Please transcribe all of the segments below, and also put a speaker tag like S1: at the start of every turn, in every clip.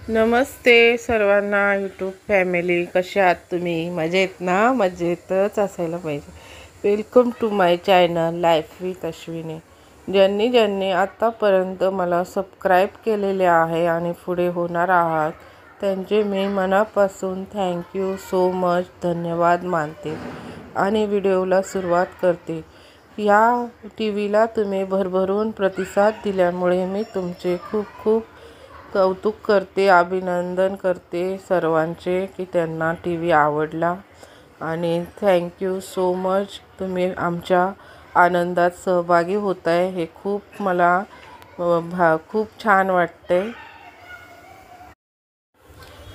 S1: नमस्ते सर्वांना YouTube family, कशा आहात तुम्ही? मजेत ना? मजेतच असायला पाहिजे. Welcome to my channel life with Ashwini. ज्यांनी ज्यांनी आत्तापर्यंत मला सबस्क्राईब केलेले आहे आणि पुढे होणार आहात त्यांचे मी मनापासून थँक्यू सो मच धन्यवाद मानते आणि व्हिडिओला सुरुवात करते. या टीव्हीला तुम्ही भरभरून प्रतिसाद दिल्यामुळे मी तुमचे खूप खूप कौतुक करते, अभिनंदन करते सर्वांचे की त्यांना टीव्ही आवडला आणि थँक्यू सो मच. तुम्ही आमच्या आनंदात सहभागी होताय हे खूप मला खूप छान वाटते.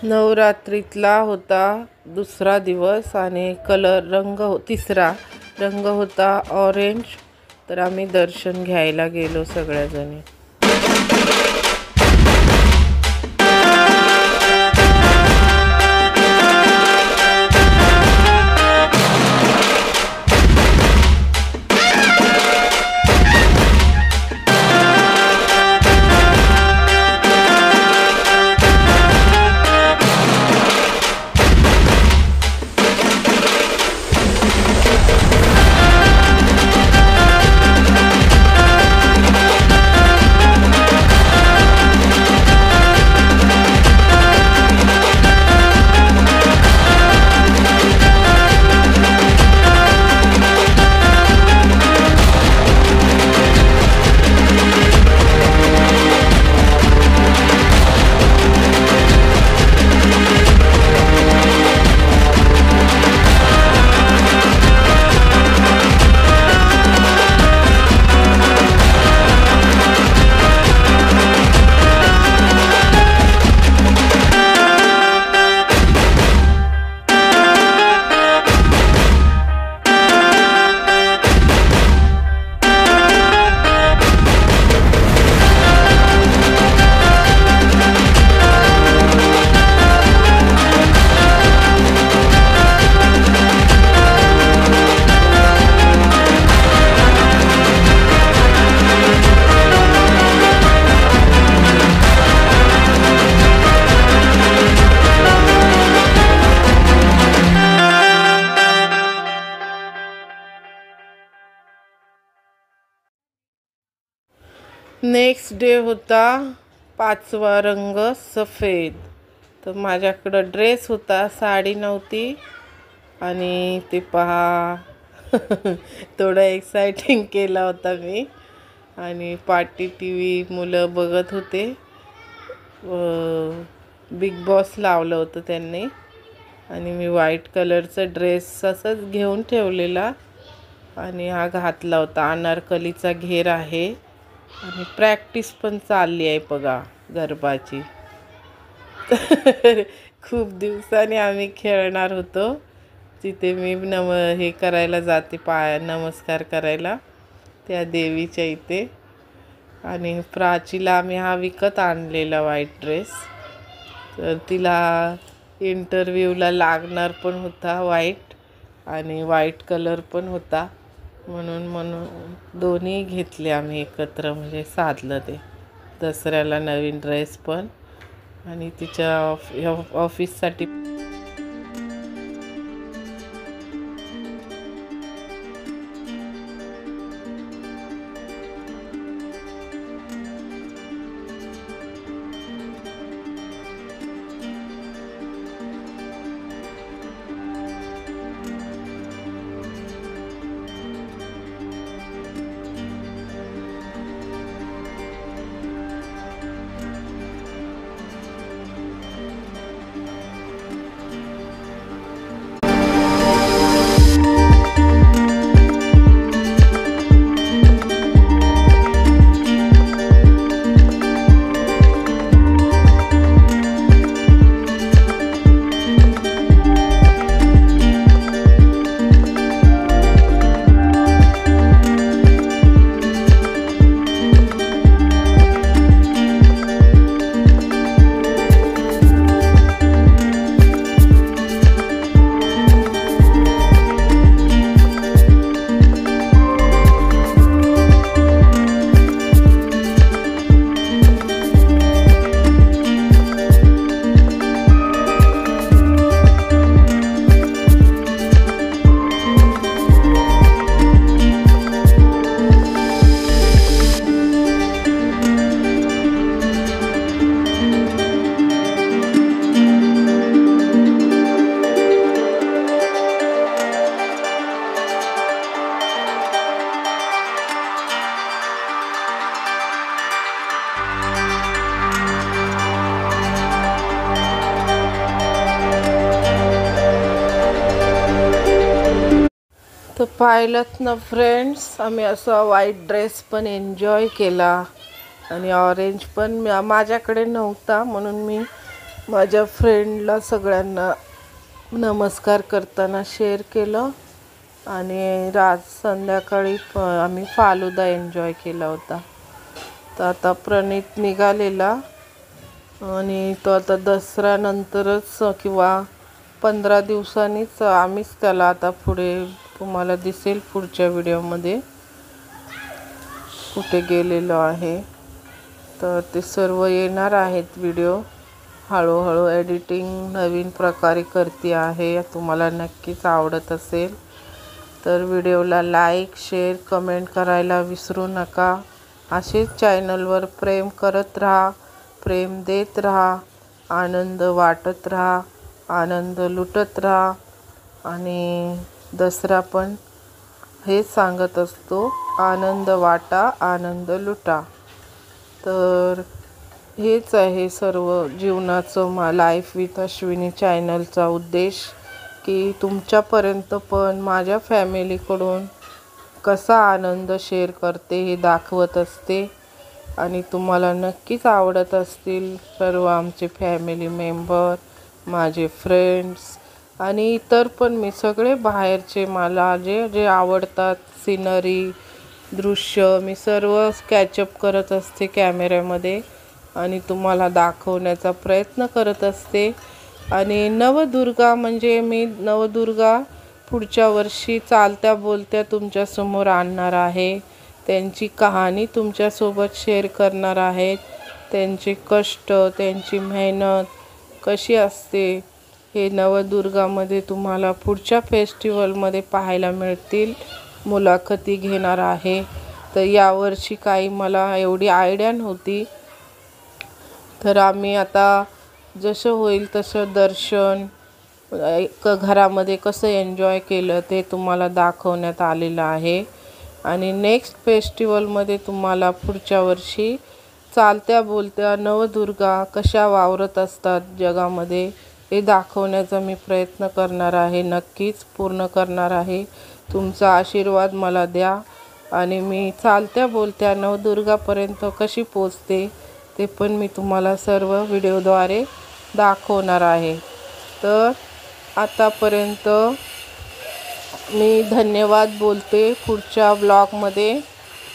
S1: नवरात्रीतला होता दुसरा दिवस आणि तिसरा रंग होता ऑरेंज. तर आम्ही दर्शन घ्यायला गेलो सगळ्याजणी. नेक्स्ट डे होता पाचवा रंग सफेद. तर माझ्याकडं ड्रेस होता, साडी नव्हती आणि ते पहा थोडं एक्साइटिंग केला होता मी. आणि पार्टी टीव्ही मुलं बघत होते. बिग बॉस लावलं होतं त्यांनी आणि मी व्हाईट कलरचा ड्रेस असंच घेऊन ठेवलेला आणि हा घातला होता. अनारकलीचा घेर आहे आणि प्रॅक्टिस पण चालली आहे बघा गरबाची. खूप दिवसांनी आम्ही खेळणार होतो. तिथे मी हे करायला जाते, नमस्कार करायला त्या देवीच्या इथे. आणि प्राचीला आम्ही हा विकत आणलेला व्हाईट ड्रेस. तर तिला इंटरव्ह्यूला लागणार पण होता व्हाईट आणि व्हाईट कलर पण होता. म्हणून दोन्ही घेतले आम्ही एकत्र, म्हणजे साधलं ते दसऱ्याला नवीन ड्रेस पण आणि तिच्या ऑफिससाठी. तर पाहिलं ना फ्रेंड्स, आम्ही असा व्हाईट ड्रेस पण एन्जॉय केला आणि ऑरेंज पण माझ्याकडे नव्हता, म्हणून मी माझ्या फ्रेंडला सगळ्यांना नमस्कार करताना शेअर केलं. आणि संध्याकाळी आम्ही फालुदा एन्जॉय केला होता. तर आता प्रणित निघालेला आणि तो आता दसऱ्यानंतरच किंवा 15 दिवसांनीच आम्हीच त्याला आता पुढे तुम्हाला दिसेल पुढच्या व्हिडिओमध्ये कुठे गेलेलो आहे. तर ते सर्व येणार आहेत व्हिडिओ. हळूहळू एडिटिंग नवीन प्रकारे करते आहे, तुम्हाला नक्कीच आवडत असेल तर व्हिडिओला लाईक शेअर कमेंट करायला विसरू नका. असेच चॅनलवर प्रेम करत राहा, प्रेम देत राहा, आनंद वाटत राहा, आनंद लुटत राहा. आणि दसरा पण हेच सांगत असतो, आनंद वाटा आनंद लुटा. तर हेच आहे सर्व जीवनाचं लाईफ विथ अश्विनी चॅनलचा उद्देश, की तुमच्यापर्यंत पण माझ्या फॅमिलीकडून कसा आनंद शेअर करते हे दाखवत असते. आणि तुम्हाला नक्कीच आवडत असतील सर्व आमचे फॅमिली मेंबर, माझे फ्रेंड्स आणि इतर पण. मी सगळे बाहेरचे मला जे जे आवडतात सिनरी दृश्य मी सर्व स्केचअप करत असते कॅमेऱ्यामध्ये आणि तुम्हाला दाखवण्याचा प्रयत्न करत असते. आणि नवदुर्गा म्हणजे मी नवदुर्गा पुढच्या वर्षी चालत्या बोलत्या तुमच्यासमोर आणणार आहे. त्यांची कहाणी तुमच्यासोबत शेअर करणार आहेत. त्यांचे कष्ट, त्यांची मेहनत कशी असते हे नवदुर्गामध्ये तुम्हाला पुढच्या फेस्टिवलमध्ये पाहायला मिळतील. मुलाखती घेणार आहे. तर यावर्षी काही मला एवढी आयडिया नव्हती, तर आम्ही आता जसं होईल तसं दर्शन घरामध्ये कसं एन्जॉय केलं ते तुम्हाला दाखवण्यात आलेलं आहे. आणि नेक्स्ट फेस्टिवलमध्ये तुम्हाला पुढच्या वर्षी चालत्या बोलत्या नवदुर्गा कशा वावरत असतात जगामध्ये हे दाखवण्याचा मी प्रयत्न करणार आहे, नक्कीच पूर्ण करणार आहे. तुमचा आशीर्वाद मला द्या आणि मी चालत्या बोलत्या नवदुर्गापर्यंत कशी पोचते ते पण मी तुम्हाला सर्व व्हिडिओद्वारे दाखवणार आहे. तर आतापर्यंत मी धन्यवाद बोलते. पुढच्या ब्लॉगमध्ये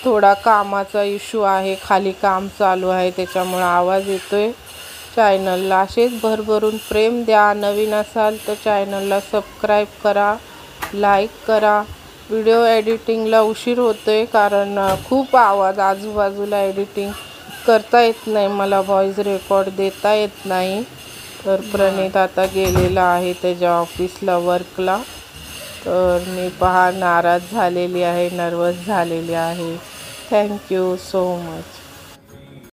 S1: थोडा कामाचा इश्यू आहे, खाली काम चालू आहे त्याच्यामुळे आवाज येतोय. चॅनलला असेच भरभरून प्रेम द्या. नवीन असाल तर चॅनलला सबस्क्राईब करा, लाईक करा. व्हिडिओ एडिटिंगला उशीर होतोय कारण खूप आवाज आजूबाजूला एडिटिंग करता येत नाही, मला व्हॉइस रेकॉर्ड देता येत नाही. तर प्रणित आता गेलेला आहे त्याच्या ऑफिसला वर्कला. तर मी नाराज झालेली आहे, नर्वस झालेली आहे. Thank you so much.